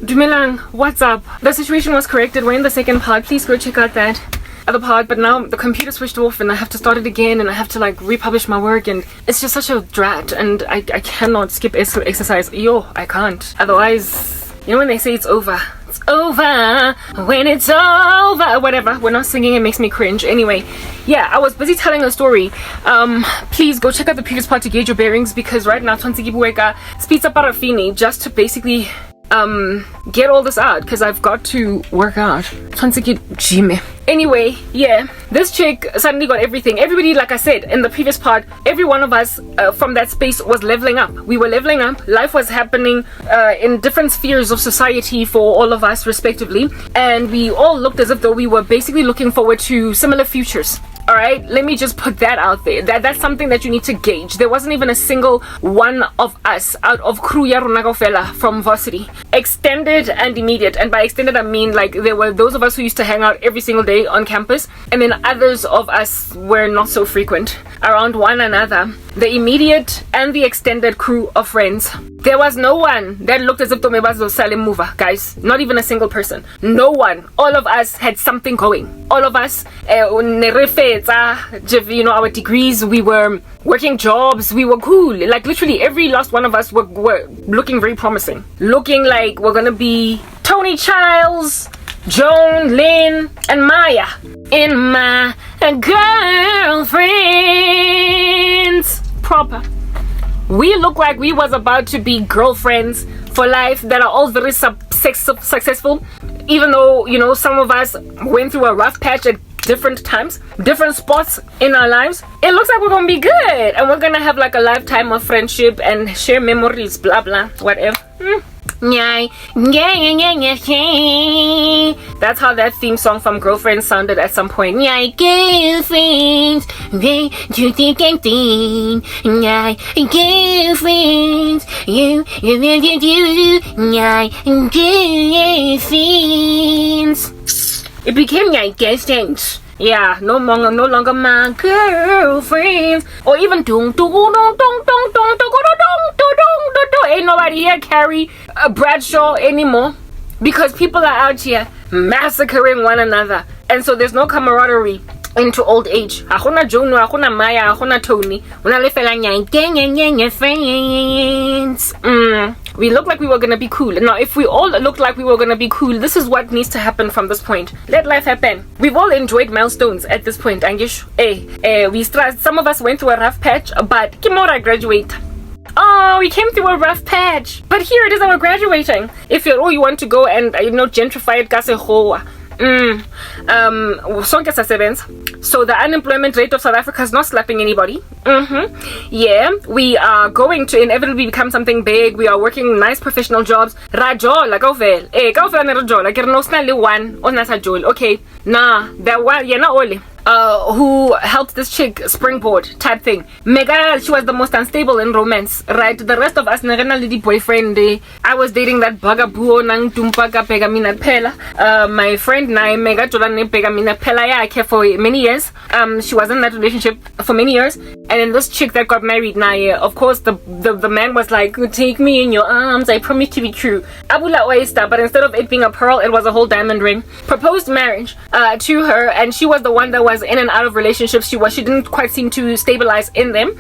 Dumelang, what's up? The situation was corrected. We're in the second part. Please go check out that other part. But now the computer switched off and I have to start it again and I have to like republish my work and it's just such a drat and I cannot skip exercise. I can't. Otherwise, you know when they say it's over. It's over when it's over. Whatever. We're not singing. It makes me cringe. Anyway, yeah, I was busy telling a story. Please go check out the previous part to gauge your bearings because right now Twanzi Gibuweka speeds up Parafini just to basically get all this out because I've got to work out. Anyway, yeah, this chick suddenly got everything. Everybody, like I said in the previous part, every one of us from that space was leveling up. We were leveling up. Life was happening in different spheres of society for all of us respectively, and we all looked as if though we were basically looking forward to similar futures. Alright, let me just put that out there. That's something that you need to gauge. There wasn't even a single one of us out of crew ya rona kaofela from varsity, extended and immediate. And by extended I mean like there were those of us who used to hang out every single day on campus, and then others of us were not so frequent around one another. The immediate and the extended crew of friends. There was no one that looked as if Tomebazo Salim mover, guys. Not even a single person. No one. All of us had something going. All of us, you know, our degrees, we were working jobs, we were cool. Like literally every last one of us were looking very promising. Looking like we're gonna be Tony Childs, Joan, Lynn, and Maya in my girlfriends. Proper. We look like we was about to be girlfriends for life that are all very successful, even though, you know, some of us went through a rough patch at different times, different spots in our lives. It looks like we're gonna be good and we're gonna have like a lifetime of friendship and share memories, blah blah, whatever. That's how that theme song from Girlfriends sounded at some point. Girlfriends, you think and think. Girlfriends, you, girlfriends. It became girlfriends. Yeah, no longer my girlfriends. Or even ain't nobody here carry a Bradshaw anymore because people are out here massacring one another, and so there's no camaraderie into old age. Akuna Joan, akuna Maya, akuna Tony. Friends. We looked like we were gonna be cool. Now, if we all looked like we were gonna be cool, this is what needs to happen from this point. Let life happen. We've all enjoyed milestones at this point. Angish, some of us went through a rough patch, but Kimura graduate. Oh, we came through a rough patch, but here it is, our graduating. If you're you want to go and gentrify it, so the unemployment rate of South Africa is not slapping anybody. Yeah, we are going to inevitably become something big. We are working nice professional jobs. Rajola, okay, nah, that one, yeah, not only. Who helped this chick springboard type thing. Mega, she was the most unstable in romance, right? The rest of us, Nagana lady boyfriend, I was dating that bagabuo nang tumpaga pegamina pela. My friend Nai Mega Jolane pegamina pela ya for many years. She was in that relationship for many years, and then this chick that got married Nai, of course the man was like, take me in your arms, I promise to be true. Abula oyster, but instead of it being a pearl, it was a whole diamond ring. Proposed marriage to her, and she was the one that was in and out of relationships. She didn't quite seem to stabilize in them.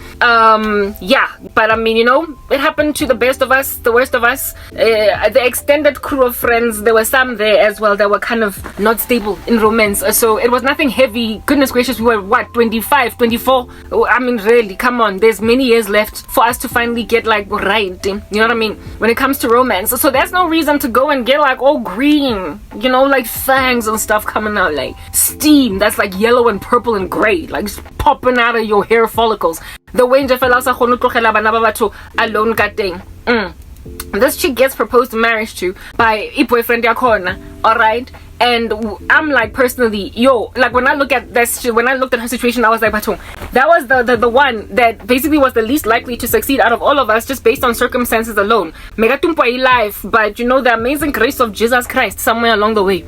Yeah, but I mean, it happened to the best of us, the worst of us. The extended crew of friends, there were some there as well that were kind of not stable in romance, so it was nothing heavy. Goodness gracious, we were what, 25, 24? I mean, really, come on, there's many years left for us to finally get like right, you know what I mean, when it comes to romance. So there's no reason to go and get like all green, like fangs and stuff coming out, like steam that's like yellow and purple and gray, like popping out of your hair follicles. The way alone got thing. This chick gets proposed marriage to by a boyfriend yakona, alright? And I'm like, personally, like when I look at this, when I looked at her situation, I was like, Batung, that was the one that basically was the least likely to succeed out of all of us, just based on circumstances alone. Megatumpa life, but the amazing grace of Jesus Christ somewhere along the way.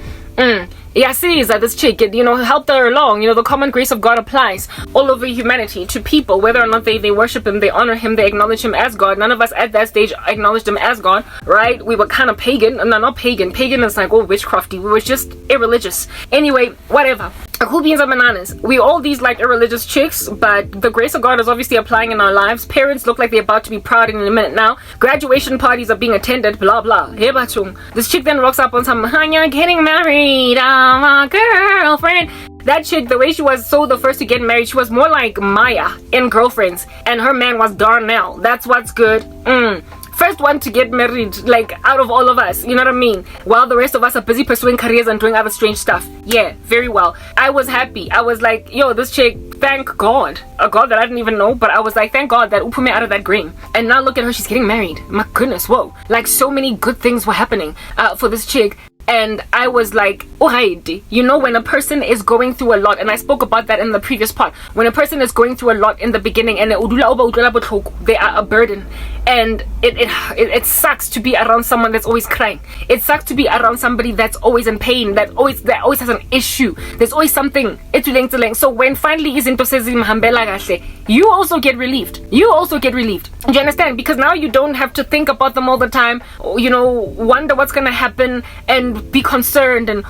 Yeah, see, is that this chick, it, helped her along. The common grace of God applies all over humanity to people, whether or not they worship him, they honor him, they acknowledge him as God. None of us at that stage acknowledged him as God, right? We were kind of pagan. No, not pagan. Pagan is like, witchcrafty. We were just irreligious. Anyway, whatever. Who beans and bananas? We all these like irreligious chicks, but the grace of God is obviously applying in our lives. Parents look like they're about to be proud in a minute now. Graduation parties are being attended, blah blah. This chick then rocks up on some, you're getting married, my girlfriend. That chick, the way she was the first to get married, she was more like Maya in Girlfriends, and her man was Darnell. That's what's good. First one to get married, like, out of all of us, you know what I mean? While the rest of us are busy pursuing careers and doing other strange stuff. Yeah, very well. I was happy. I was like, yo, this chick, thank God. A God that I didn't even know, but I was like, thank God that Upume out of that green. And now look at her, she's getting married. My goodness, whoa. Like, so many good things were happening for this chick. And I was like, oh, Heidi, when a person is going through a lot, and I spoke about that in the previous part, when a person is going through a lot in the beginning, and they are a burden, and it sucks to be around someone that's always crying. It sucks to be around somebody that's always in pain, that always has an issue. There's always something. So when finally izinto sezimhambela kahle, you also get relieved. Do you understand? Because now you don't have to think about them all the time, wonder what's gonna happen, and be concerned, and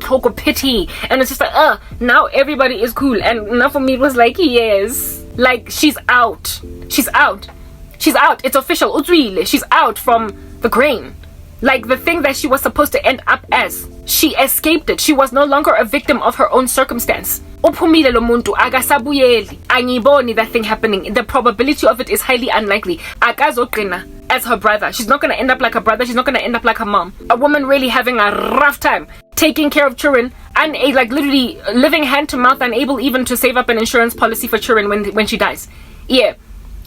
talk of pity, and it's just like, now everybody is cool. And now for me it was like, yes, like, she's out. It's official. She's out from the grain. Like, the thing that she was supposed to end up as, she escaped it. She was no longer a victim of her own circumstance. Uphumile lo muntu, akasabuyeli. Angiboni that thing happening. The probability of it is highly unlikely. Akazoqina as her brother. She's not going to end up like her brother. She's not going to end up like her mom. A woman really having a rough time taking care of children, and like literally living hand to mouth, unable even to save up an insurance policy for children when she dies. Yeah.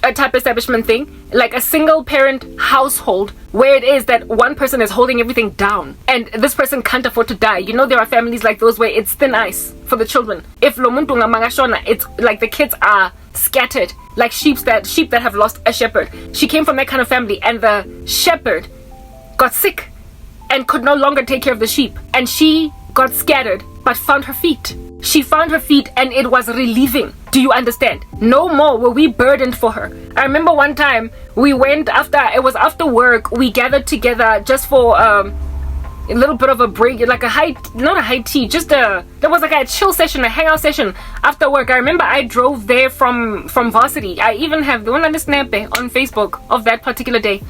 A type establishment thing, like a single parent household where it is that one person is holding everything down and this person can't afford to die. There are families like those where it's thin ice for the children. If lo muntu ngamangashona, it's like the kids are scattered like sheep that have lost a shepherd. She came from that kind of family, and the shepherd got sick and could no longer take care of the sheep, and she got scattered but found her feet. She found her feet, and it was relieving. Do you understand? No more were we burdened for her. I remember one time we went after work, we gathered together just for a little bit of a break, like not a high tea, there was like a chill session, a hangout session after work. I remember I drove there from Varsity. I even have the one on the snap on Facebook of that particular day.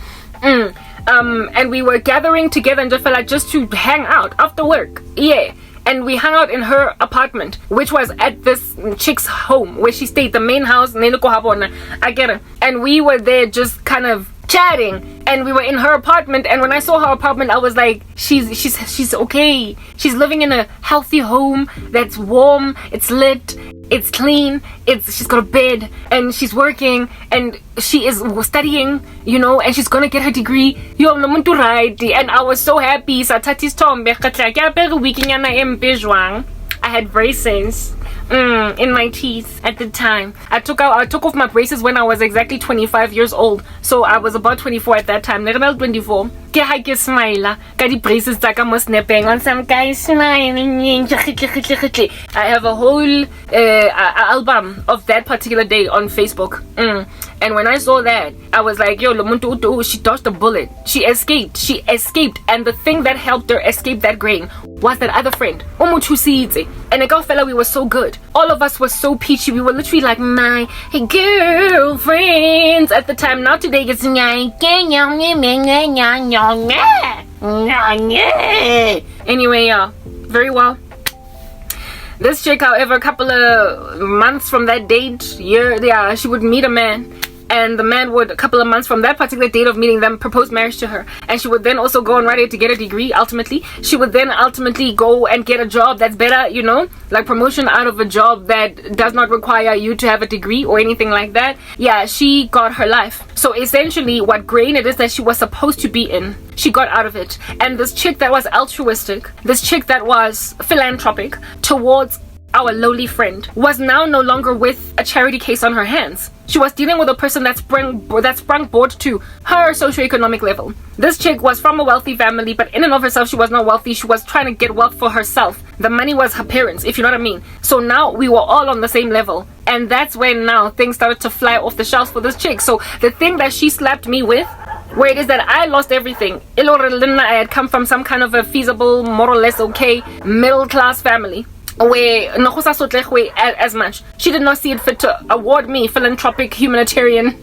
And we were gathering together and just to hang out after work. Yeah. And we hung out in her apartment, which was at this chick's home where she stayed, the main house. I get it. And we were there just kind of chatting, and we were in her apartment. And when I saw her apartment, I was like, she's okay. She's living in a healthy home that's warm, it's lit, it's clean, she's got a bed, and she's working, and she is studying, and she's gonna get her degree. And I was so happy. I had braces in my teeth at the time. I took off my braces when I was exactly 25 years old. So I was about 24 at that time. 24. Ke smile. Ka di braces tsaka mo snapping on some guys smiling. I have a whole album of that particular day on Facebook. And when I saw that, I was like, yo, she dodged a bullet. She escaped. And the thing that helped her escape that grain was that other friend. And the girl fella, we were so good. All of us were so peachy. We were literally like my girlfriends at the time. Now today it's anyway, very well. This chick, however, a couple of months from that date, she would meet a man. And the man would, a couple of months from that particular date of meeting them, propose marriage to her. And she would then also go and write it to get a degree, ultimately. She would then ultimately go and get a job that's better, like promotion out of a job that does not require you to have a degree or anything like that. Yeah, she got her life. So essentially, what grain it is that she was supposed to be in, she got out of it. And this chick that was altruistic, this chick that was philanthropic towards our lowly friend, was now no longer with a charity case on her hands. She was dealing with a person that sprung board to her socioeconomic level. This chick was from a wealthy family, but in and of herself, she was not wealthy. She was trying to get wealth for herself. The money was her parents, if you know what I mean. So now we were all on the same level. And that's when now things started to fly off the shelves for this chick. So the thing that she slapped me with, where it is that I lost everything. I had come from some kind of a feasible, more or less okay, middle class family, where as much. She did not see it fit to award me philanthropic humanitarian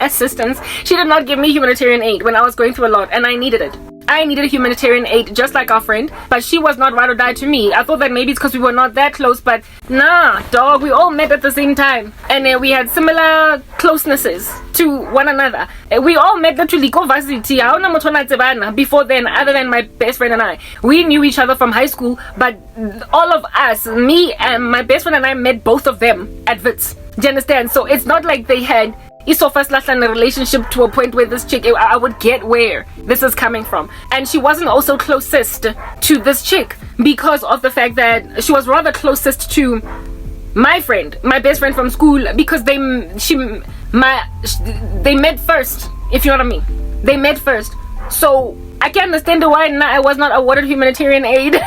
assistance. She did not give me humanitarian aid when I was going through a lot, and I needed it. I needed humanitarian aid just like our friend, but she was not ride or die to me. I thought that maybe it's because we were not that close, but nah, dog, we all met at the same time, and we had similar closenesses to one another. We all met literally varsity. Before then, other than my best friend and I, we knew each other from high school, but all of us, me and my best friend and I, met both of them at Wits. Do you understand? So it's not like they had in a relationship to a point where this chick, I would get where this is coming from. And she wasn't also closest to this chick because of the fact that she was rather closest to my friend, my best friend from school, because they met first, if you know what I mean. They met first. So I can understand why I was not awarded humanitarian aid.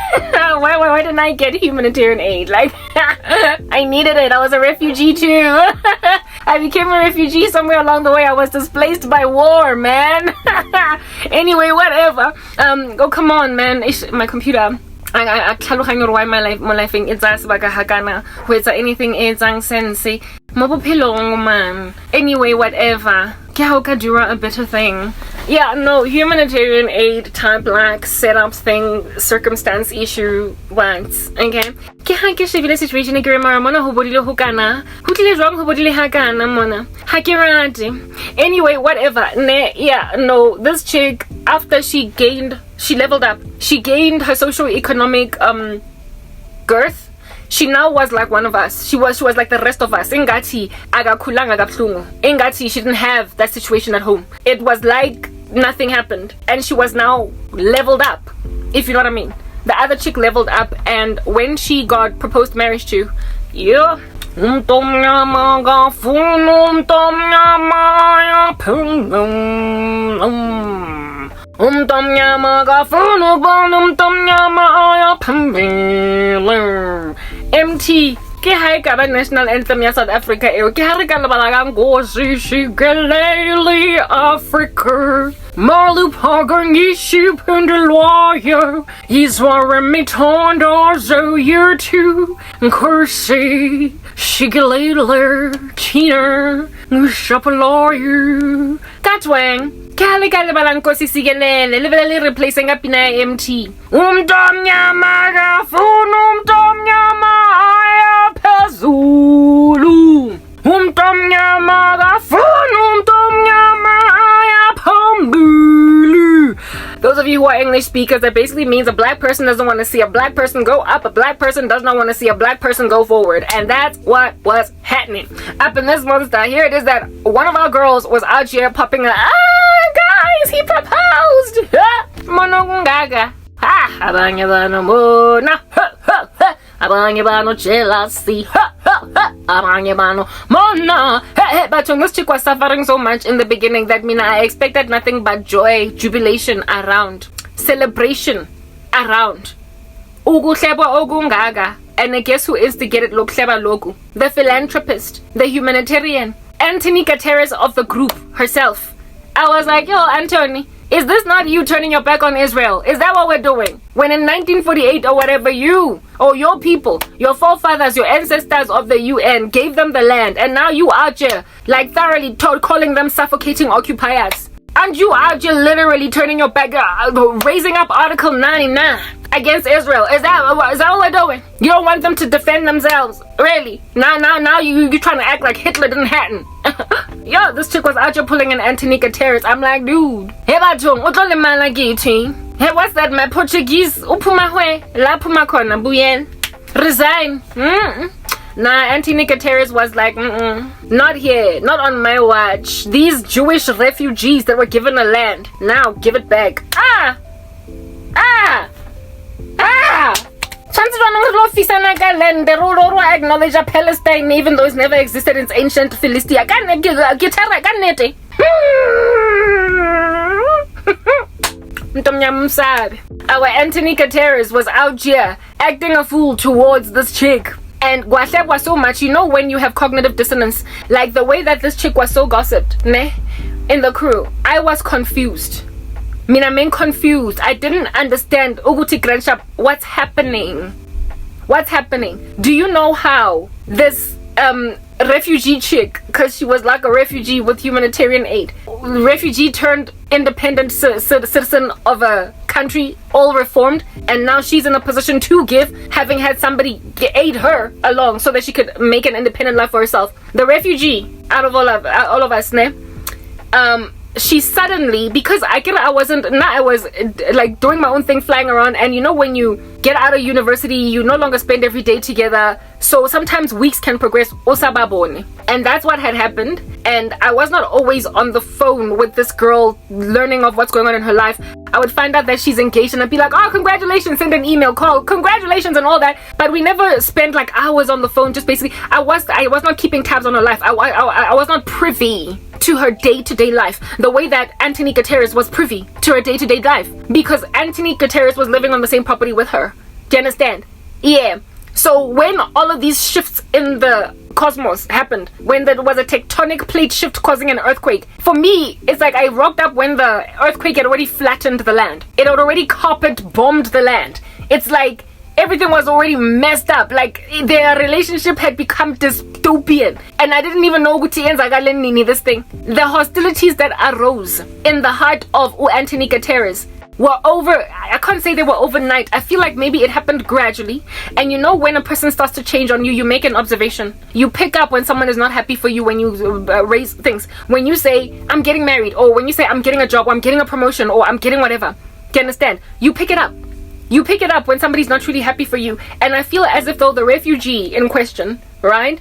why didn't I get humanitarian aid? Like, I needed it. I was a refugee too. I became a refugee somewhere along the way. I was displaced by war, man. Anyway, whatever. Oh, come on, man. My computer. I tlhaloganya why my life it's as baga hakana ho etsa anything e etsang sense mo bophelong, man. Anyway, whatever. Ke ha o ka dira a better thing. Yeah, no, humanitarian aid type like setup thing, circumstance issue once, okay? Ke ha ke shebile situation e ke re mara mona ho bodile ho kana ho tlile jwang ho bodile ha kana mona ha ke rate. Anyway, whatever. This chick, after she leveled up, she gained her socio-economic girth. She now was like one of us. She was like the rest of us. Ingati agakhulanga kabuhlungu. Ingati she didn't have that situation at home. It was like nothing happened, and she was now leveled up, if you know what I mean. The other chick leveled up, and when she got proposed marriage to, yeah, MT ke ha e ka ba national anthem ya South Africa eo ke ha re ka lebala ka ngosi shigelele Africa malu pagangi shipendelwaya izwara mitondo zo year 2 kursi shigelele tina ngshapaloyu katwang Kale balang kosi sigelele levelele replacing up in MT tom nyama funum tom nyama aya pezulu tom nyama funum tom nyama aya pambulu. Those of you who are English speakers, that basically means a black person doesn't want to see a black person go up, a black person does not want to see a black person go forward. And that's what was happening up in this monster. Here it is that one of our girls was out here popping guys, he proposed. Monongaga. Abanye bano mona. Abanye bano jealousy. Abanye bano mona. But when this chick was suffering so much in the beginning, that mean I expected nothing but joy, jubilation around, celebration around. Uguhleba ogungaga. And guess who instigated Lokleba Logu? The philanthropist, the humanitarian, Anthony Guterres of the group herself. I was like, yo, Anthony, is this not you turning your back on Israel? Is that what we're doing? When in 1948 or whatever, you or your people, your forefathers, your ancestors of the UN gave them the land, and now you out here like thoroughly calling them suffocating occupiers. And you out here literally turning your back, raising up Article 99 against Israel. Is that what we're doing? You don't want them to defend themselves, really? Now you trying to act like Hitler didn't happen. Yo, this chick was out here pulling an Anthony Guterres. I'm like, dude, hey, hey, what's that? My Portuguese, resign. Nah, Anthony Guterres was like, not here, not on my watch. These Jewish refugees that were given a land, now give it back. acknowledge Palestine even though it's never existed in ancient Philistia. Our Anthony Guterres was out here acting a fool towards this chick. And Gwashab was so much, you know, when you have cognitive dissonance, like the way that this chick was so gossiped, ne? In the crew, I was confused. Confused. I didn't understand. Uguti Granshap, what's happening? What's happening? Do you know how this refugee chick, because she was like a refugee with humanitarian aid, refugee turned independent citizen of a country, all reformed, and now she's in a position to give, having had somebody aid her along so that she could make an independent life for herself. The refugee, out of all of us, ne? She suddenly, because I was like doing my own thing, flying around, and you know when you get out of university, you no longer spend every day together, so sometimes weeks can progress, osababone. And that's what had happened, and I was not always on the phone with this girl learning of what's going on in her life. I would find out that she's engaged and I'd be like, oh, congratulations, send an email, call, congratulations and all that, but we never spent like hours on the phone. Just basically, I was not keeping tabs on her life. I was not privy to her day-to-day life the way that Anthony Guterres was privy to her day-to-day life, because Anthony Guterres was living on the same property with her. Do you understand? Yeah. So when all of these shifts in the cosmos happened, when there was a tectonic plate shift causing an earthquake, for me it's like I rocked up when the earthquake had already flattened the land. It had already carpet bombed the land. It's like everything was already messed up. Like their relationship had become dystopian, and I didn't even know this thing. The hostilities that arose in the heart of Anthony Guterres were over. I can't say they were overnight. I feel like maybe it happened gradually. And you know, when a person starts to change on you, you make an observation. You pick up when someone is not happy for you, when you raise things. When you say, I'm getting married, or when you say, I'm getting a job, or I'm getting a promotion, or I'm getting whatever. Do you understand? You pick it up. You pick it up when somebody's not really happy for you. And I feel as if though the refugee in question, right,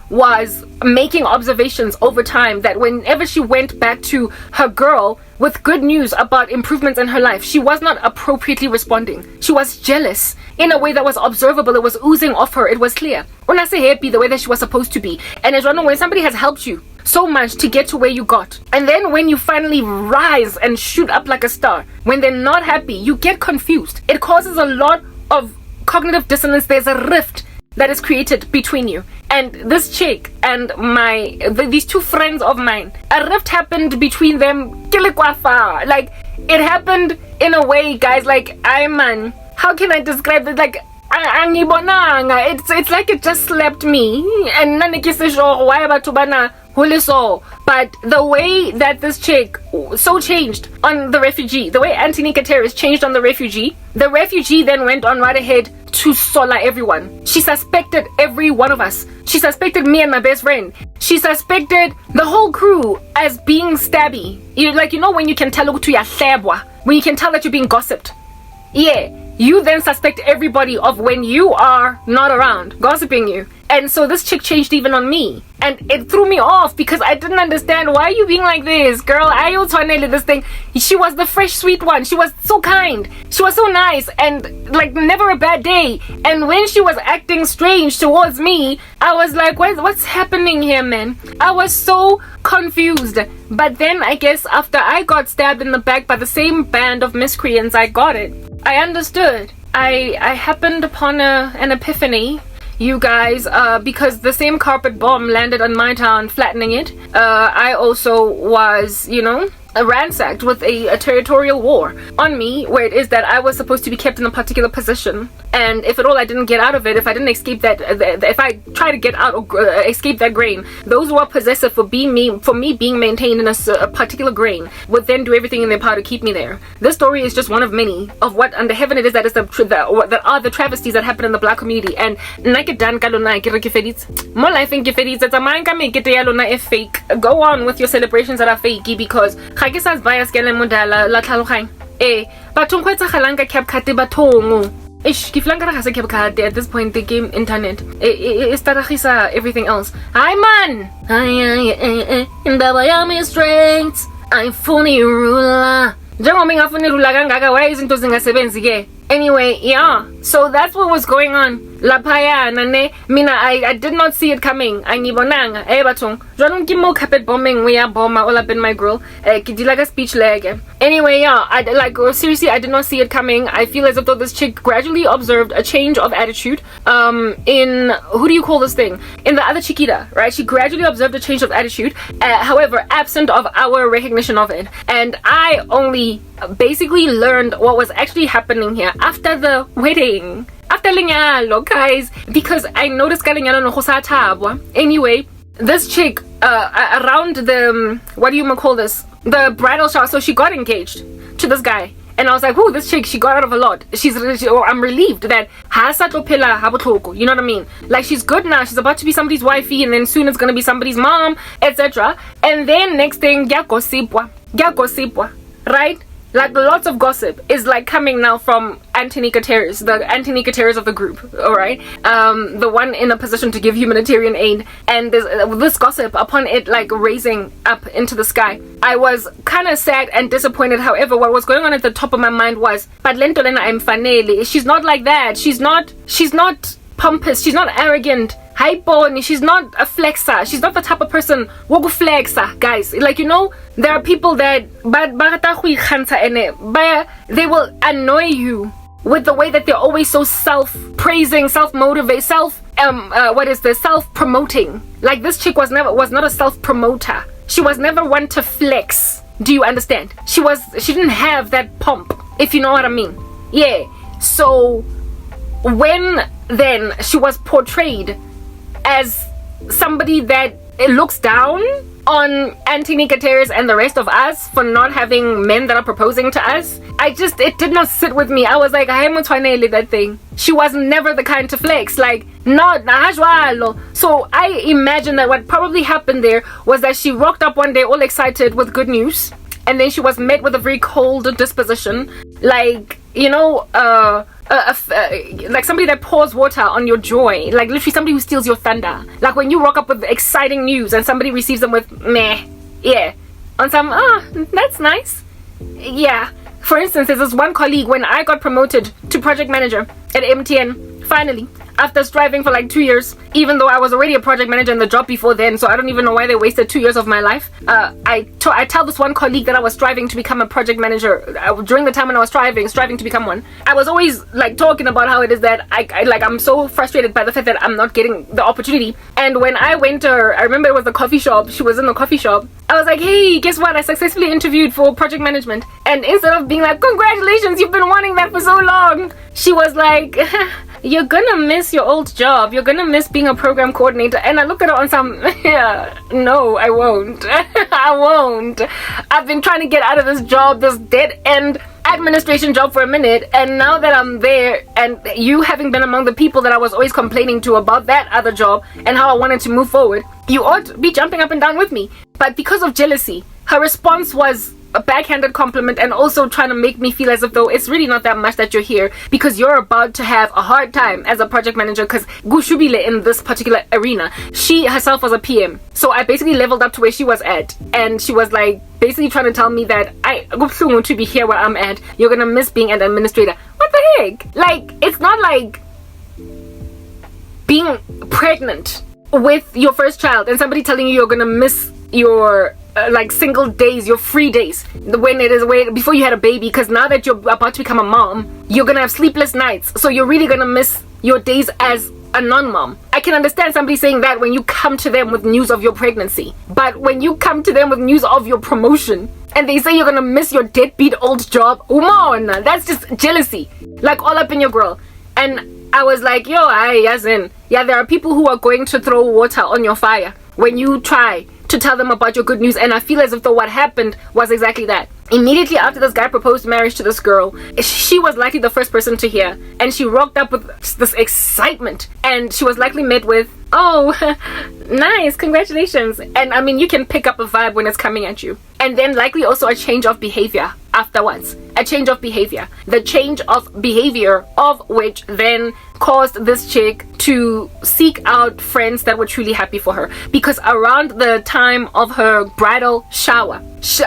was making observations over time that whenever she went back to her girl with good news about improvements in her life, she was not appropriately responding. She was jealous in a way that was observable. It was oozing off her. It was clear. When I say happy, the way that she was supposed to be. And as when somebody has helped you so much to get to where you got, and then when you finally rise and shoot up like a star, when they're not happy, you get confused. It causes a lot of cognitive dissonance. There's a rift that is created between you. And this chick and these two friends of mine, a rift happened between them. Like it happened in a way, guys, like how can I describe it? Like it's like it just slapped me, and but the way that this chick so changed on the refugee, the way Anthony Guterres changed on the refugee then went on right ahead to solar everyone. She suspected every one of us. She suspected me and my best friend. She suspected the whole crew as being stabby. You know when you can tell when you can tell that you're being gossiped. Yeah. You then suspect everybody of when you are not around, gossiping you. And so this chick changed even on me. And it threw me off because I didn't understand, why are you being like this? Girl, I also nailed this thing. She was the fresh, sweet one. She was so kind. She was so nice and like never a bad day. And when she was acting strange towards me, I was like, what's happening here, man? I was so confused. But then I guess after I got stabbed in the back by the same band of miscreants, I got it. I understood. I happened upon an epiphany, you guys, because the same carpet bomb landed on my town, flattening it. I also was, ransacked with a territorial war on me, where it is that I was supposed to be kept in a particular position, and if at all I didn't get out of it, if I didn't escape that, if I try to get out or escape that grain, those who are possessive for me being maintained in a particular grain would then do everything in their power to keep me there. This story is just one of many of what under heaven it is that is that are the travesties that happen in the black community. And more life in fake. Go on with your celebrations that are fakey, because bias at this point the game internet everything else. Hi man, in strength I'm funny ruler. Why isn't anyway, yeah, so that's what was going on. Lapaya nane mina I did not see it coming. Angibonanga batong. Jwanong ke mo carpet bombing we are bomb all up in my grill. Ke di like a speech leg. Anyway, yeah, seriously I did not see it coming. I feel as if though this chick gradually observed a change of attitude in who do you call this thing? In the other chiquita, right? She gradually observed a change of attitude, however absent of our recognition of it. And I only basically learned what was actually happening here after the wedding. After lenyalo, guys, because I noticed lenyalo no tabwa. Anyway, this chick around the what do you call this? The bridal shower, so she got engaged to this guy. And I was like, "Ooh, this chick, she got out of a lot. I'm relieved that you know what I mean? Like, she's good now. She's about to be somebody's wifey, and then soon it's gonna be somebody's mom, etc." And then next thing, gossipwa, right? Like lots of gossip is like coming now from Anthony Gutierrez, the Anthony Gutierrez of the group, all right, the one in a position to give humanitarian aid, and this gossip upon it like raising up into the sky. I was kind of sad and disappointed. However, what was going on at the top of my mind was, but Lentolena I'm fanele. She's not like that. She's not pompous. She's not arrogant. She's not a flexer. She's not the type of person who flexer, guys. Like, you know, there are people that they will annoy you with the way that they're always so self-praising, self-motivated, self-promoting. Like, this chick was not a self-promoter. She was never one to flex. Do you understand? She didn't have that pomp, if you know what I mean. Yeah. So when then she was portrayed as somebody that looks down on Anthony Gutierrez and the rest of us for not having men that are proposing to us, it did not sit with me. I was like, I am that thing. She was never the kind to flex, like, not. So I imagine that what probably happened there was that she rocked up one day all excited with good news, and then she was met with a very cold disposition, like, you know, like somebody that pours water on your joy, like literally somebody who steals your thunder. Like when you rock up with exciting news and somebody receives them with meh, yeah, on some that's nice, yeah. For instance, there's this one colleague, when I got promoted to project manager at MTN, finally, after striving for like 2 years, even though I was already a project manager in the job before then, so I don't even know why they wasted 2 years of my life. I tell this one colleague that I was striving to become a project manager during the time when I was striving to become one. I was always like talking about how it is that I'm so frustrated by the fact that I'm not getting the opportunity. And when I went to her, I remember it was the coffee shop. She was in the coffee shop. I was like, "Hey, guess what? I successfully interviewed for project management." And instead of being like, "Congratulations, you've been wanting that for so long," she was like, "You're gonna miss your old job. You're gonna miss being a program coordinator." And I looked at her on some, yeah, no, I won't. I won't. I've been trying to get out of this job, this dead end administration job for a minute, and now that I'm there, and you having been among the people that I was always complaining to about that other job and how I wanted to move forward, you ought to be jumping up and down with me. But because of jealousy, her response was a backhanded compliment, and also trying to make me feel as if though it's really not that much that you're here, because you're about to have a hard time as a project manager, because gushubile in this particular arena. She herself was a PM, so I basically leveled up to where she was at, and she was like basically trying to tell me that I want to be here where I'm at. You're gonna miss being an administrator. What the heck? Like, it's not like being pregnant with your first child and somebody telling you you're gonna miss your like single days, your free days, when it is before you had a baby, because now that you're about to become a mom, you're gonna have sleepless nights, so you're really gonna miss your days as a non-mom. I can understand somebody saying that when you come to them with news of your pregnancy, but when you come to them with news of your promotion and they say you're gonna miss your deadbeat old job, that's just jealousy, like all up in your grill. And I was like, yo, there are people who are going to throw water on your fire when you try to tell them about your good news. And I feel as if though what happened was exactly that. Immediately after this guy proposed marriage to this girl, she was likely the first person to hear, and she rocked up with this excitement, and she was likely met with, "Oh, nice, congratulations." And I mean, you can pick up a vibe when it's coming at you. And then likely also a change of behavior afterwards. A change of behavior. The change of behavior of which then caused this chick to seek out friends that were truly happy for her, because around the time of her bridal shower, she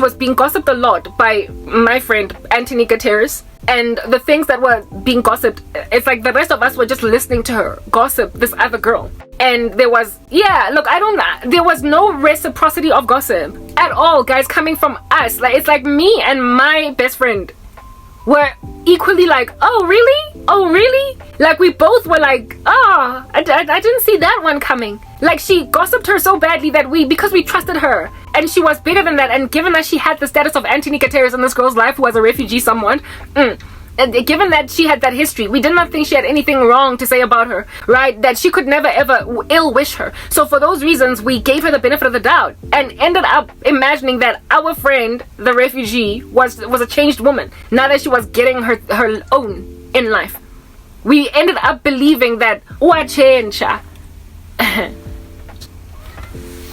was being gossiped a lot by my friend Anthony Gutierrez. And the things that were being gossiped, it's like the rest of us were just listening to her gossip this other girl. And there was, there was no reciprocity of gossip at all, guys, coming from us. Like, it's like me and my best friend were equally like, oh really, like we both were like, I didn't see that one coming. Like, she gossiped her so badly that because we trusted her and she was bigger than that, and given that she had the status of Anthony Gutierrez in this girl's life who was a refugee somewhat, and given that she had that history, we did not think she had anything wrong to say about her, right? That she could never ever ill wish her. So for those reasons, we gave her the benefit of the doubt and ended up imagining that our friend, the refugee, was a changed woman now that she was getting her own in life. We ended up believing that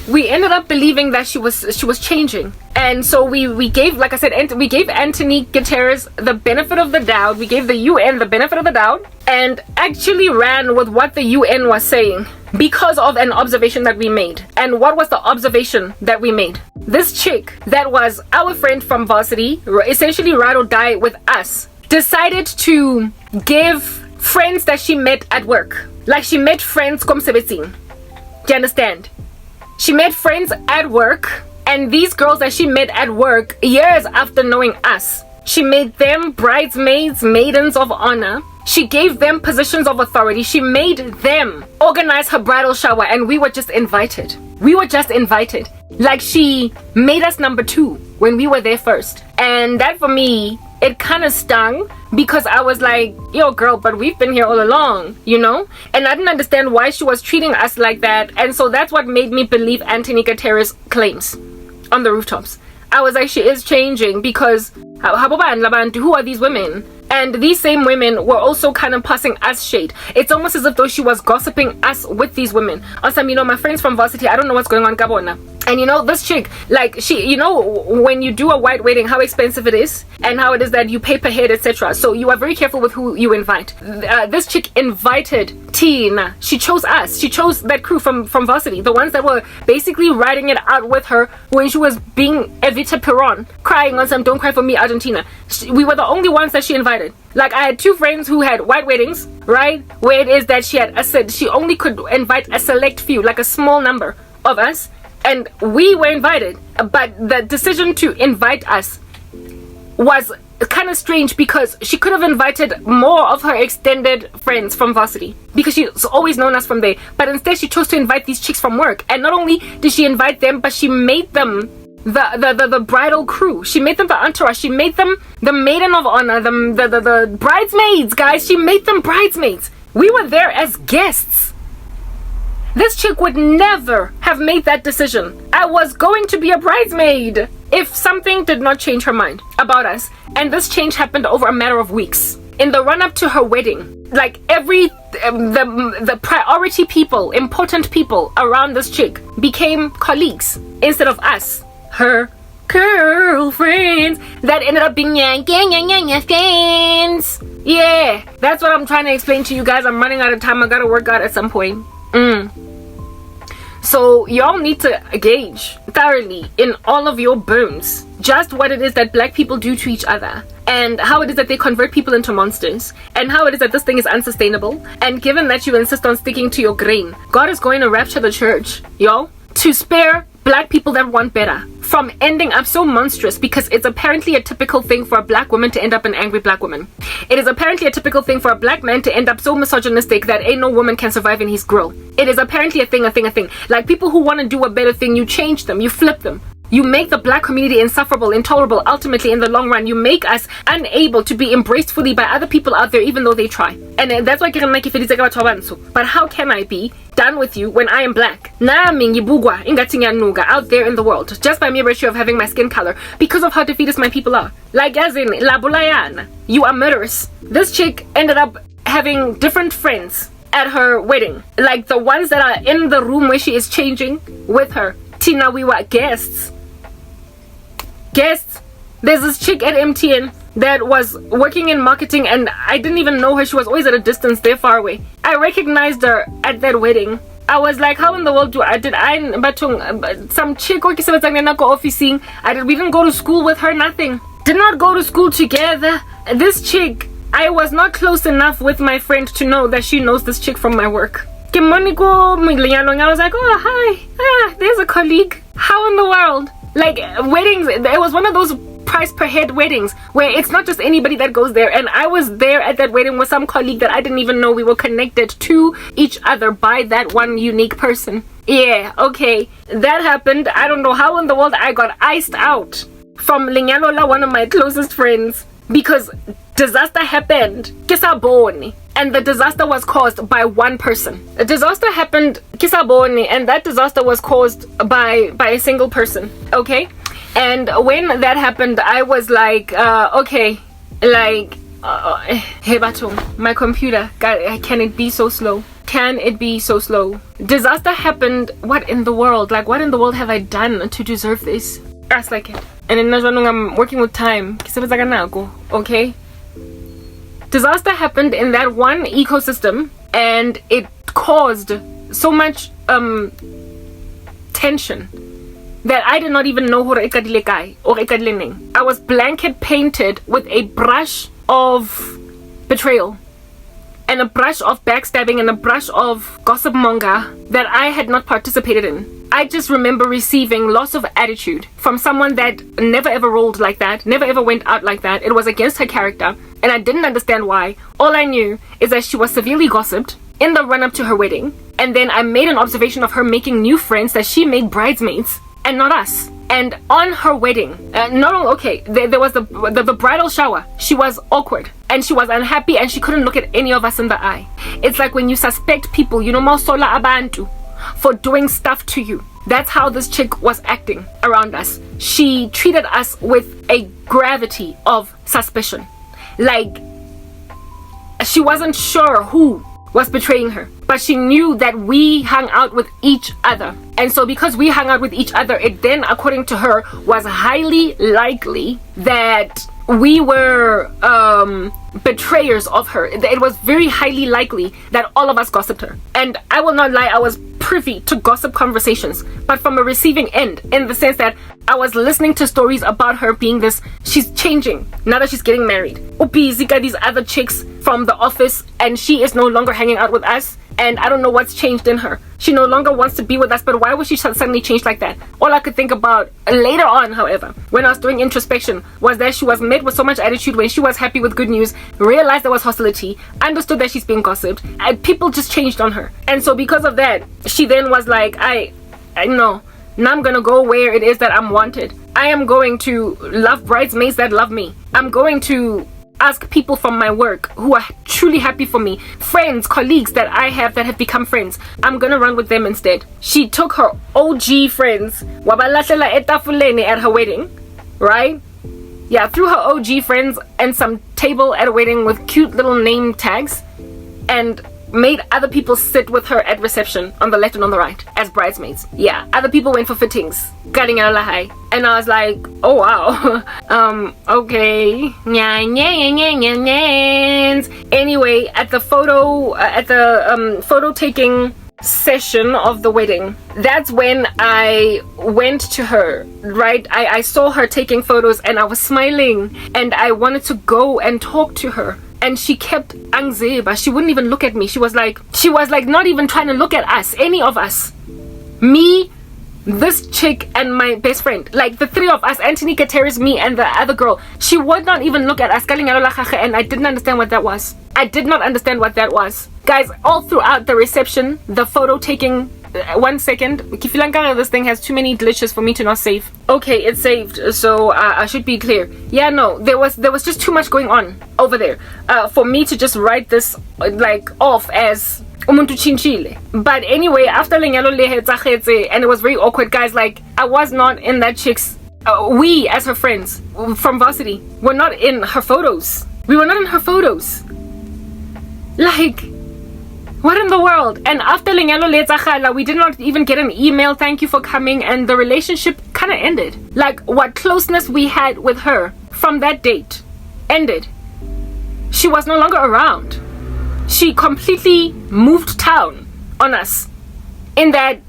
we ended up believing that she was changing. And so we gave, like I said, we gave Anthony Gutierrez the benefit of the doubt. We gave the UN the benefit of the doubt and actually ran with what the UN was saying because of an observation that we made. And what was the observation that we made? This chick that was our friend from varsity, essentially ride or die with us, decided to give friends that she met at work. Like, she met friends komsebetzing. Do you understand? She met friends at work, and these girls that she met at work years after knowing us, she made them bridesmaids, maidens of honor. She gave them positions of authority. She made them organize her bridal shower, and we were just invited. Like, she made us number 2 when we were there first. And that, for me, it kind of stung, because I was like, yo girl, but we've been here all along, you know? And I didn't understand why she was treating us like that. And so that's what made me believe Anthony Gutierrez claims on the rooftops. I was like, she is changing, because who are these women? And these same women were also kind of passing us shade. It's almost as if though she was gossiping us with these women. Also, my friends from varsity, I don't know what's going on, Kabona. And this chick, like, she, when you do a white wedding, how expensive it is and how it is that you pay per head, etc. So you are very careful with who you invite. This chick invited Tina. She chose us. She chose that crew from varsity, the ones that were basically riding it out with her when she was being Evita Peron, crying on some "Don't Cry for Me, Argentina." We were the only ones that she invited. Like, I had 2 friends who had white weddings, right? Where it is that she only could invite a select few, like a small number of us. And we were invited, but the decision to invite us was kind of strange, because she could have invited more of her extended friends from varsity, because she's always known us from there. But instead, she chose to invite these chicks from work. And not only did she invite them, but she made them the bridal crew. She made them the entourage. She made them the maiden of honor, the bridesmaids, guys. She made them bridesmaids. We were there as guests. This chick would never have made that decision. I was going to be a bridesmaid if something did not change her mind about us. And this change happened over a matter of weeks. In the run-up to her wedding, like, the priority people, important people around this chick became colleagues instead of us, her girlfriends, that ended up being friends. Yeah, that's what I'm trying to explain to you guys. I'm running out of time. I gotta work out at some point. So y'all need to gauge thoroughly in all of your bones just what it is that black people do to each other, and how it is that they convert people into monsters, and how it is that this thing is unsustainable. And given that you insist on sticking to your grain, God is going to rapture the church, y'all, to spare black people that want better from ending up so monstrous, because it's apparently a typical thing for a black woman to end up an angry black woman. It is apparently a typical thing for a black man to end up so misogynistic that ain't no woman can survive in his grill. It is apparently a thing. Like, people who want to do a better thing, you change them, you flip them. You make the black community insufferable, intolerable. Ultimately, in the long run, you make us unable to be embraced fully by other people out there, even though they try. And that's why I can make it. But how can I be done with you when I am black? Out there in the world, just by mere virtue of having my skin color, because of how defeatist my people are. Like, as in, La Bulayan, you are murderous. This chick ended up having different friends at her wedding. Like, the ones that are in the room where she is changing with her. Tina, we were guests. There's this chick at MTN that was working in marketing, and I didn't even know her. She was always at a distance, they're far away. I recognized her at that wedding. I was like, how in the world did I some chick we didn't go to school with her, nothing. Did not go to school together. This chick, I was not close enough with my friend to know that she knows this chick from my work. I was like, oh hi, there's a colleague. How in the world? Like, weddings, it was one of those price per head weddings where it's not just anybody that goes there, and I was there at that wedding with some colleague that I didn't even know. We were connected to each other by that one unique person. Yeah, okay, that happened. I don't know how in the world I got iced out from Linyalola, one of my closest friends, because disaster happened. Kisaboni. And the disaster was caused by one person. The disaster happened Kisaboni, and that disaster was caused by a single person. Okay? And when that happened, I was like, okay, like, hey Batum, my computer, God, can it be so slow? Can it be so slow? Disaster happened. What in the world? Like, what in the world have I done to deserve this? That's like it. And in Najwanung, I'm working with time. Okay? Disaster happened in that one ecosystem, and it caused so much tension that I did not even know who I was blanket painted with a brush of betrayal and a brush of backstabbing and a brush of gossip monger that I had not participated in. I just remember receiving loss of attitude from someone that never ever rolled like that, never ever went out like that. It was against her character, and I didn't understand why. All I knew is that she was severely gossiped in the run-up to her wedding, and then I made an observation of her making new friends that she made bridesmaids and not us. And on her wedding, there was the bridal shower. She was awkward and she was unhappy and she couldn't look at any of us in the eye. It's like when you suspect people, mausola abantu, for doing stuff to you. That's how this chick was acting around us. She treated us with a gravity of suspicion. Like, she wasn't sure who was betraying her, but she knew that we hung out with each other. And so because we hung out with each other, it then, according to her, was highly likely that we were betrayers of her. It was very highly likely that all of us gossiped her. And I will not lie, I was privy to gossip conversations, but from a receiving end, in the sense that I was listening to stories about her being this, she's changing now that she's getting married. Zika, these other chicks from the office, and she is no longer hanging out with us, and I don't know what's changed in her. She no longer wants to be with us, but why was she suddenly changed like that? All I could think about later on, however, when I was doing introspection, was that she was met with so much attitude when she was happy with good news, realized there was hostility, understood that she's being gossiped, and people just changed on her. And so because of that, she then was like, I know, now I'm gonna go where it is that I'm wanted. I am going to love bridesmaids that love me. I'm going to ask people from my work who are truly happy for me, friends, colleagues that I have that have become friends. I'm gonna run with them instead. She took her OG friends, wabalahlela etafuleni at her wedding, right? Yeah, threw her OG friends and some table at a wedding with cute little name tags, and made other people sit with her at reception on the left and on the right as bridesmaids. Yeah, other people went for fittings, and I was like, oh wow. Okay. Anyway, at the photo taking session of the wedding, that's when I went to her, right? I saw her taking photos and I was smiling and I wanted to go and talk to her. And she kept angzeba. She wouldn't even look at me. She was like not even trying to look at us, any of us. Me, this chick, and my best friend. Like the three of us, Anthony, Kateris, me, and the other girl. She would not even look at us. And I didn't understand what that was. I did not understand what that was. Guys, all throughout the reception, the photo taking, 1 second. This thing has too many glitches for me to not save. Okay, it's saved, so I should be clear. Yeah, no, there was just too much going on over there for me to just write this like off as umuntu chinchile. But anyway, after Lenyalo Lehe, and it was very awkward, guys. Like, I was not in that chick's. We, as her friends from varsity, were not in her photos. We were not in her photos. Like, what in the world? And after Lenyalo Letzakhala, we did not even get an email, thank you for coming, and the relationship kind of ended. Like, what closeness we had with her from that date ended, she was no longer around. She completely moved town on us, in that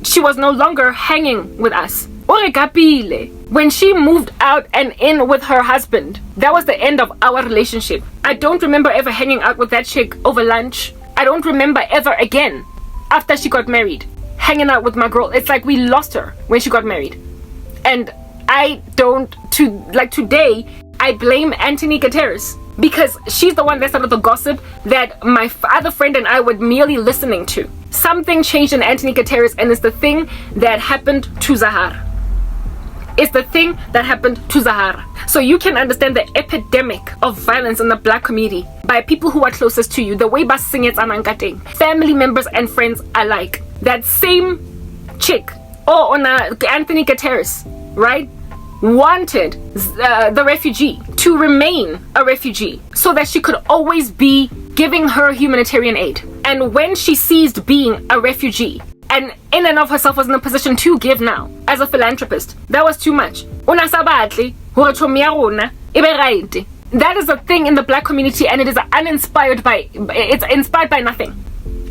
she was no longer hanging with us. When she moved out and in with her husband, that was the end of our relationship. I don't remember ever hanging out with that chick over lunch. I don't remember ever again, after she got married, hanging out with my girl. It's like we lost her when she got married. And today, I blame Anthony Gutierrez, because she's the one that started the gossip that my other friend and I were merely listening to. Something changed in Anthony Gutierrez, and it's the thing that happened to Zahar. It's the thing that happened to Zahara. So you can understand the epidemic of violence in the black community by people who are closest to you, the way basingets anangateng, family members and friends alike. That same chick, Anthony Gutierrez, right, wanted the refugee to remain a refugee so that she could always be giving her humanitarian aid. And when she ceased being a refugee, and in and of herself was in a position to give now as a philanthropist, that was too much. That is a thing in the black community, and it is inspired by nothing.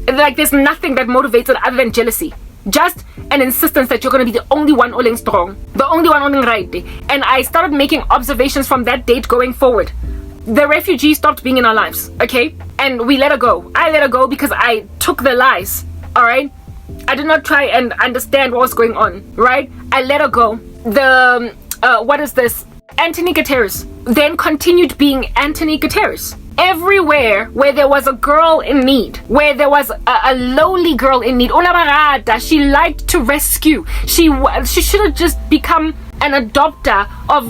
Like, there's nothing that motivates it other than jealousy. Just an insistence that you're going to be the only one all strong, the only one all right. And I started making observations from that date going forward. The refugee stopped being in our lives, okay? And we let her go. I let her go because I took the lies, all right? I did not try and understand what was going on, right? I let her go. Anthony Gutierrez then continued being Anthony Gutierrez. Everywhere where there was a girl in need, where there was a lowly girl in need, she liked to rescue. She should have just become an adopter of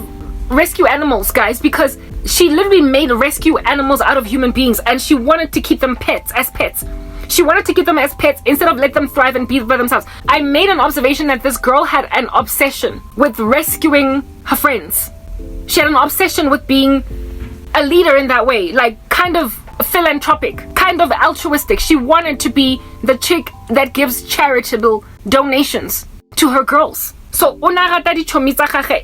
rescue animals, guys, because she literally made rescue animals out of human beings, and she wanted to keep them as pets. She wanted to keep them as pets instead of let them thrive and be by themselves. I made an observation that this girl had an obsession with rescuing her friends. She had an obsession with being a leader in that way, like kind of philanthropic, kind of altruistic. She wanted to be the chick that gives charitable donations to her girls. So,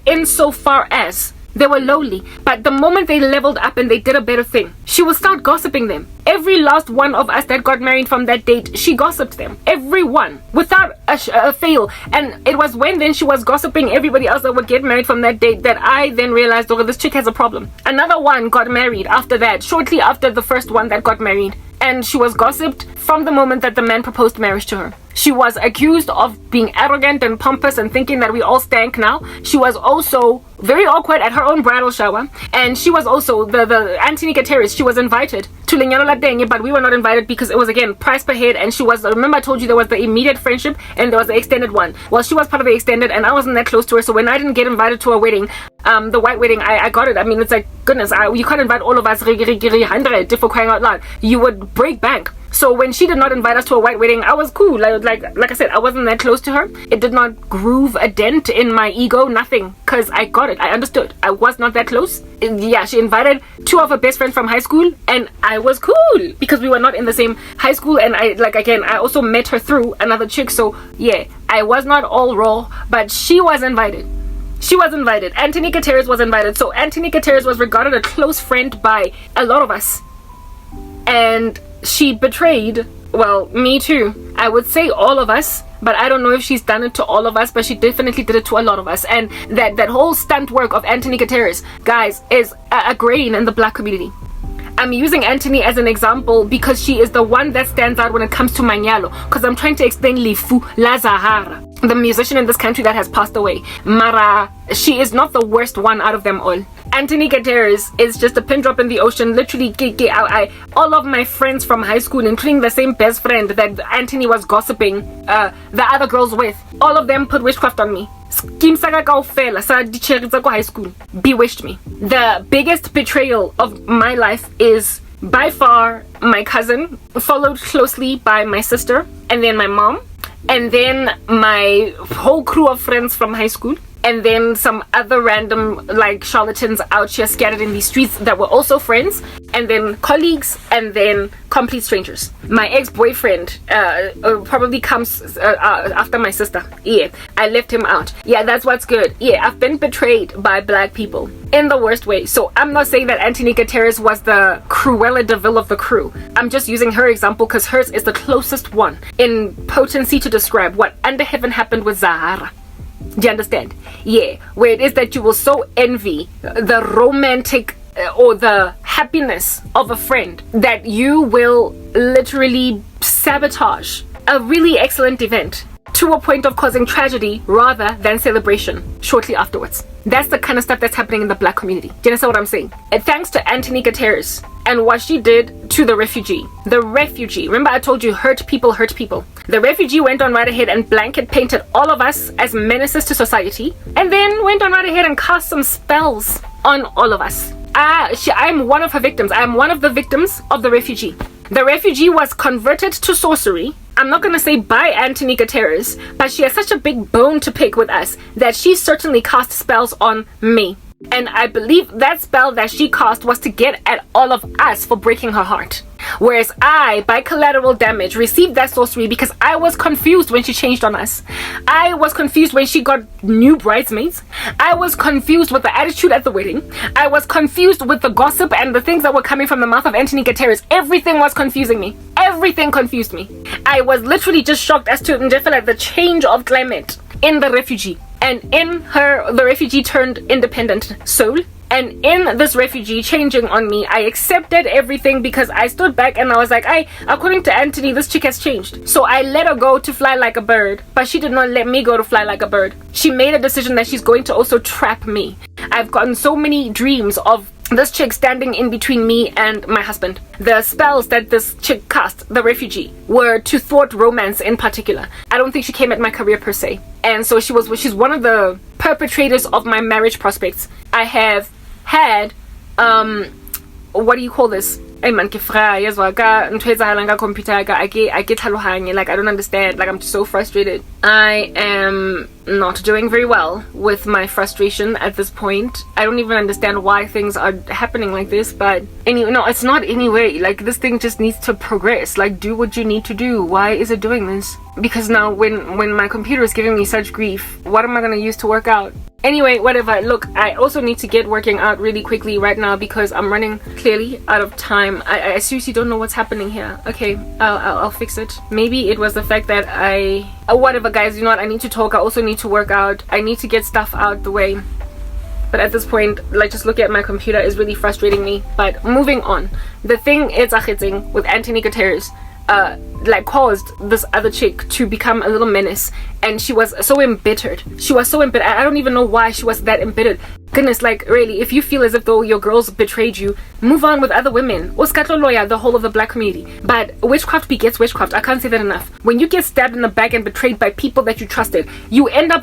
insofar as they were lowly, but the moment they leveled up and they did a better thing, she would start gossiping them. Every last one of us that got married from that date, she gossiped them. Everyone, without a fail. And it was when then she was gossiping everybody else that would get married from that date that I then realized, this chick has a problem. Another one got married after that, shortly after the first one that got married. And she was gossiped from the moment that the man proposed marriage to her. She was accused of being arrogant and pompous and thinking that we all stank now. She was also very awkward at her own bridal shower. And she was also, the Anthony Gutierrez, she was invited to Lenyalo La Dengue, but we were not invited because it was, again, price per head. And she was, remember I told you there was the immediate friendship and there was the extended one. Well, she was part of the extended and I wasn't that close to her. So when I didn't get invited to her wedding, the white wedding, I got it. I mean, it's like, goodness, you can't invite all of us, 100 for crying out loud. You would break bank. So when she did not invite us to a white wedding, I was cool. Like I said, I wasn't that close to her. It did not groove a dent in my ego, nothing, because I got it. I understood. I was not that close. Yeah, she invited two of her best friends from high school, and I was cool because we were not in the same high school. And I also met her through another chick. So yeah, I was not all raw, but she was invited. She was invited. Anthony Gutierrez was invited. So Anthony Gutierrez was regarded a close friend by a lot of us. And she betrayed, well, me too. I would say all of us, but I don't know if she's done it to all of us, but she definitely did it to a lot of us. And that whole stunt work of Anthony Gutierrez, guys, is a grain in the black community. I'm using Anthony as an example because she is the one that stands out when it comes to Manyalo, because I'm trying to explain Lifu La Zahara, the musician in this country that has passed away. Mara, she is not the worst one out of them all. Anthony Gutierrez is just a pin drop in the ocean. Literally, all of my friends from high school, including the same best friend that Anthony was gossiping the other girls with, all of them put witchcraft on me. High school bewitched me. The biggest betrayal of my life is by far my cousin, followed closely by my sister, and then my mom, and then my whole crew of friends from high school. and then some other random like charlatans out here scattered in these streets that were also friends, and then colleagues, and then complete strangers. My ex-boyfriend probably comes after my sister. Yeah, I left him out. Yeah, that's what's good. Yeah, I've been betrayed by black people in the worst way. So I'm not saying that Antonica Terrace was the Cruella de Vil of the crew. I'm just using her example because hers is the closest one in potency to describe what under heaven happened with Zahara. Do you understand? Yeah, where it is that you will so envy the romantic or the happiness of a friend that you will literally sabotage a really excellent event to a point of causing tragedy rather than celebration shortly afterwards. That's the kind of stuff that's happening in the black community. Do you understand what I'm saying? And thanks to Antonica Terrace and what she did to the refugee. The refugee, remember I told you, hurt people hurt people. The refugee went on right ahead and blanket painted all of us as menaces to society, and then went on right ahead and cast some spells on all of us. I'm one of her victims. I am one of the victims of the refugee. The refugee was converted to sorcery. I'm not going to say by Antonica Terrace, but she has such a big bone to pick with us that she certainly cast spells on me. And I believe that spell that she cast was to get at all of us for breaking her heart. Whereas I, by collateral damage, received that sorcery because I was confused when she changed on us. I was confused when she got new bridesmaids. I was confused with the attitude at the wedding. I was confused with the gossip and the things that were coming from the mouth of Antonica Terrace. Everything was confusing me. Everything confused me. I was literally just shocked as to the change of climate in the refugee. And in her, the refugee turned independent soul. And in this refugee changing on me, I accepted everything because I stood back and I was like, according to Anthony, this chick has changed. So I let her go to fly like a bird, but she did not let me go to fly like a bird. She made a decision that she's going to also trap me. I've gotten so many dreams of this chick standing in between me and my husband. The spells that this chick cast, the refugee, were to thwart romance in particular. I don't think she came at my career per se. And so she's one of the perpetrators of my marriage prospects. I have had what do you call this? Hey man, ke fra yazwa ka ntho etsahalang ka computer ka I get tlhalohanye, like I don't understand, like I'm just so frustrated. I am not doing very well with my frustration at this point. I don't even understand why things are happening like this, but no, it's not anyway. Like this thing just needs to progress. Like do what you need to do. Why is it doing this? Because now when my computer is giving me such grief, what am I gonna use to work out? Anyway, whatever. Look, I also need to get working out really quickly right now because I'm running clearly out of time. I seriously don't know what's happening here. Okay, I'll fix it. Maybe it was the fact that whatever guys, you know what, I need to talk. I also need to work out. I need to get stuff out the way. But at this point, like just looking at my computer is really frustrating me. But moving on. The thing is with Antonica Terrace, like caused this other chick to become a little menace, and she was so embittered. I don't even know why she was that embittered. Goodness, like really, if you feel as if though your girls betrayed you, move on with other women. Lawyer, the whole of the black community. But witchcraft begets witchcraft. I can't say that enough. When you get stabbed in the back and betrayed by people that you trusted, you end up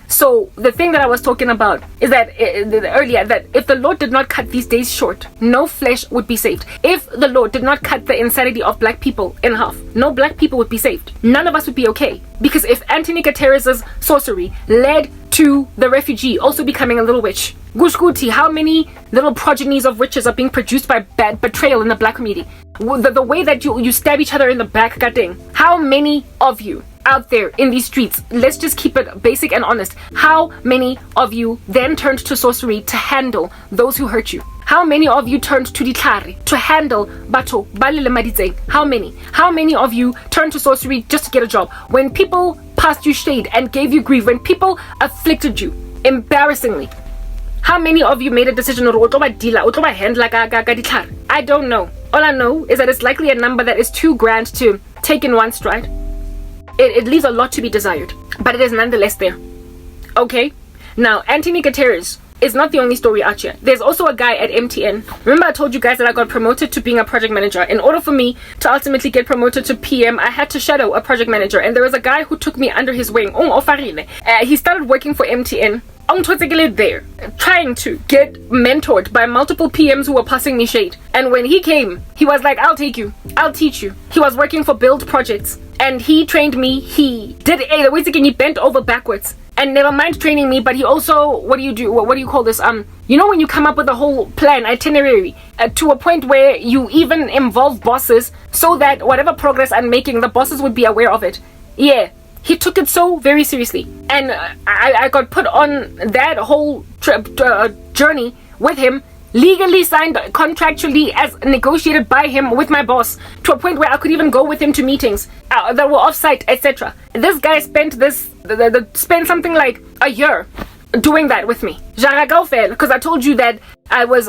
so the thing that I was talking about is that earlier, that if the Lord did not cut these days short, no flesh would be saved. If the Lord did not cut the insanity of black people in half, no black people would be saved. None of us would be okay. Because if Antonica Terrace's sorcery led to the refugee also becoming a little witch, Gushguti, how many little progenies of witches are being produced by bad betrayal in the black community? The way that you stab each other in the back, goddamn. How many of you out there in these streets, let's just keep it basic and honest, how many of you then turned to sorcery to handle those who hurt you? How many of you turned to ditlhare to handle batho balile maditseng? How many? How many of you turned to sorcery just to get a job? When people passed you shade and gave you grief, when people afflicted you embarrassingly, how many of you made a decision? I don't know. All I know is that it's likely a number that is too grand to take in one stride. It leaves a lot to be desired, but it is nonetheless there. Okay? Now, Antonica Terrace is not the only story out here. There's also a guy at MTN. Remember I told you guys that I got promoted to being a project manager. In order for me to ultimately get promoted to PM, I had to shadow a project manager. And there was a guy who took me under his wing. He started working for MTN. There, trying to get mentored by multiple PMs who were passing me shade. And when he came, he was like, I'll take you, I'll teach you. He was working for build projects and he trained me. He did he bent over backwards. And never mind training me, but he also, what do you call this? You know when you come up with a whole plan, itinerary, to a point where you even involve bosses so that whatever progress I'm making, the bosses would be aware of it. Yeah, he took it so very seriously. And I got put on that whole journey with him, legally signed contractually as negotiated by him with my boss, to a point where I could even go with him to meetings that were off-site, etc. This guy spent something like a year doing that with me. Because I told you that I was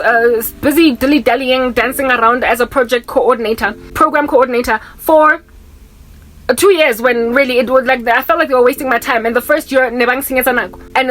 busy dilly-dallying, dancing around as a program coordinator for 2 years, when really it was like I felt like they were wasting my time. And the first year, and it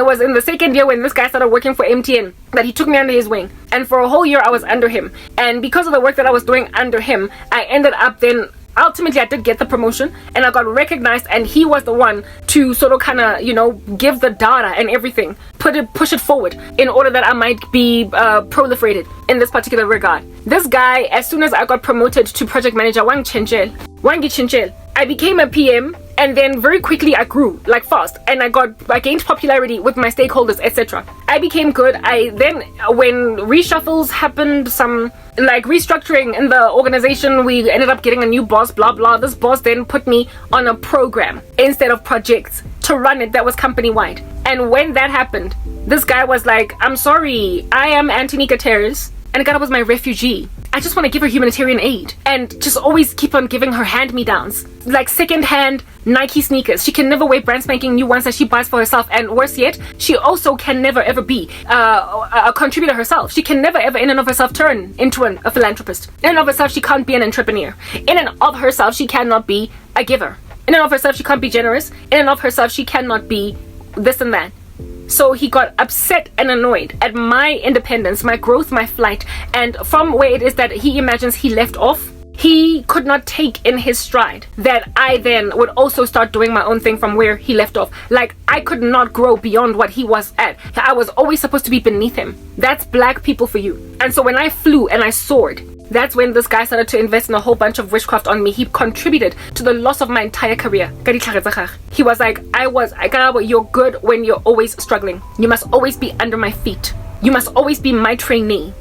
was in the second year when this guy started working for MTN that he took me under his wing. And for a whole year I was under him, and because of the work that I was doing under him, I ended up then ultimately I did get the promotion and I got recognized, and he was the one to sort of kind of give the data and everything, push it forward in order that I might be proliferated in this particular regard. This guy, as soon as I got promoted to project manager, Wangi I became a PM, and then very quickly I grew like fast, and I gained popularity with my stakeholders, etc. I became good. When reshuffles happened, some like restructuring in the organization, we ended up getting a new boss, blah blah. This boss then put me on a program instead of projects to run it that was company wide. And when that happened, this guy was like, I'm sorry, I am Anthony Gutierrez, and God was my refugee. I just want to give her humanitarian aid and just always keep on giving her hand-me-downs, like second-hand Nike sneakers. She can never wear brand spanking new ones that she buys for herself, and worse yet, she also can never ever be a contributor herself. She can never ever in and of herself turn into a philanthropist. In and of herself, she can't be an entrepreneur. In and of herself, she cannot be a giver. In and of herself, she can't be generous. In and of herself, she cannot be this and that. So he got upset and annoyed at my independence, my growth, my flight, and from where it is that he imagines he left off, he could not take in his stride that I then would also start doing my own thing from where he left off. Like, I could not grow beyond what he was at. I was always supposed to be beneath him. That's black people for you. And so when I flew and I soared, that's when this guy started to invest in a whole bunch of witchcraft on me. He contributed to the loss of my entire career. He was like, you're good when you're always struggling. You must always be under my feet. You must always be my trainee.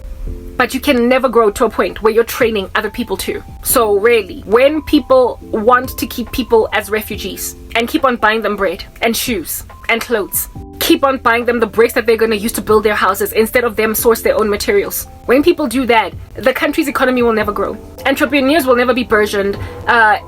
But you can never grow to a point where you're training other people too. So really, when people want to keep people as refugees and keep on buying them bread and shoes and clothes, keep on buying them the bricks that they're going to use to build their houses instead of them source their own materials. When people do that, the country's economy will never grow. Entrepreneurs will never be burgeoned.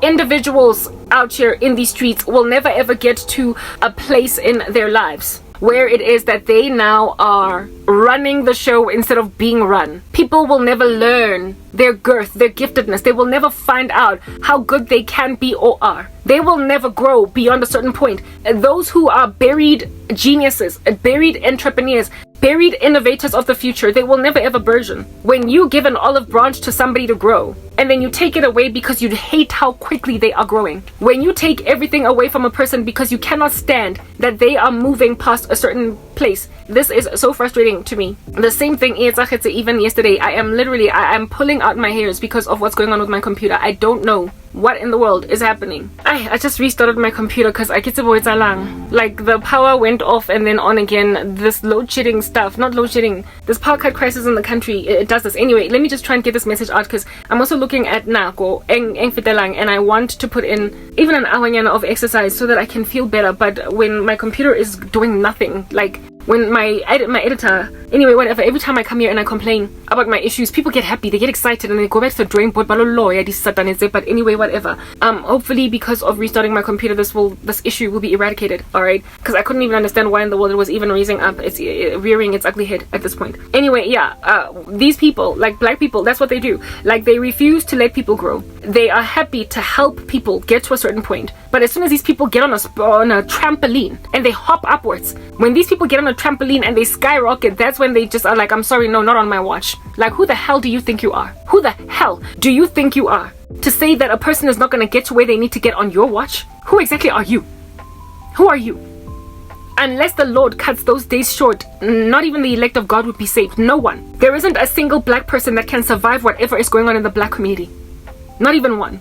Individuals out here in these streets will never ever get to a place in their lives where it is that they now are running the show instead of being run. People will never learn their girth, their giftedness. They will never find out how good they can be or are. They will never grow beyond a certain point. Those who are buried geniuses, buried entrepreneurs, buried innovators of the future, they will never ever burgeon. When you give an olive branch to somebody to grow, and then you take it away because you hate how quickly they are growing. When you take everything away from a person because you cannot stand that they are moving past a certain place, this is so frustrating to me. The same thing is, even yesterday, I am pulling out my hairs because of what's going on with my computer. I don't know what in the world is happening. I just restarted my computer because I get like the power went off and then on again. This load shedding stuff, not load shedding, this power cut crisis in the country, it does this. Anyway, let me just try and get this message out because I'm also looking at Nako and I want to put in even an hour of exercise so that I can feel better. But when my computer is doing nothing, like when my editor, anyway, whatever, every time I come here and I complain about my issues, people get happy, they get excited, and they go back to the drawing board. But anyway, whatever. Hopefully, because of restarting my computer, this issue will be eradicated. All right, because I couldn't even understand why in the world it was even raising up, rearing its ugly head at this point. Anyway, yeah, these people, like black people, that's what they do. Like, they refuse to let people grow. They are happy to help people get to a certain point, but as soon as these people get on a trampoline and they hop upwards, when these people get on a trampoline and they skyrocket, that's when they just are like, I'm sorry, no, not on my watch. Like, who the hell do you think you are? Who the hell do you think you are to say that a person is not going to get to where they need to get on your watch? Who exactly are you? Who are you? Unless the Lord cuts those days short, not even the elect of God would be saved. No one. There isn't a single black person that can survive whatever is going on in the black community. Not even one.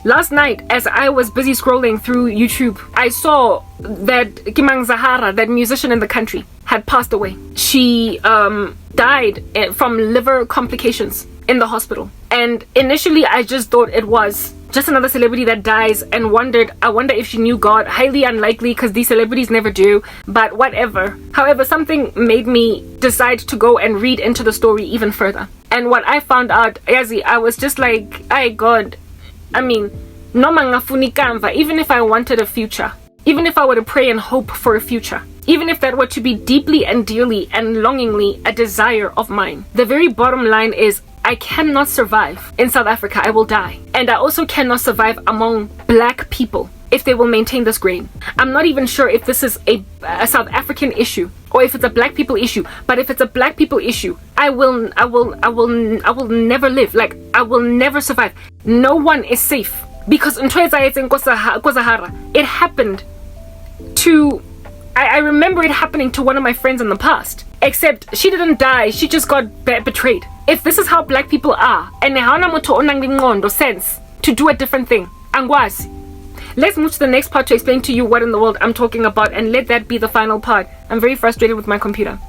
Last night, as I was busy scrolling through YouTube, I saw that Kimang Zahara, that musician in the country, had passed away. She died from liver complications in the hospital. And initially, I just thought it was just another celebrity that dies, and I wonder if she knew God. Highly unlikely, because these celebrities never do, but whatever. However, something made me decide to go and read into the story even further. And what I found out, Yazi, I was just like, "Ay God, I mean, no mangafuni kamva." Even if I wanted a future, even if I were to pray and hope for a future, even if that were to be deeply and dearly and longingly a desire of mine, the very bottom line is, I cannot survive in South Africa. I will die. And I also cannot survive among black people if they will maintain this grain. I'm not even sure if this is a South African issue or if it's a black people issue. But if it's a black people issue, I will never live. Like, I will never survive. No one is safe. Because it happened to, I remember it happening to one of my friends in the past. Except she didn't die, she just got betrayed. If this is how black people are, and sense to do a different thing, angwazi. Let's move to the next part to explain to you what in the world I'm talking about, and let that be the final part. I'm very frustrated with my computer.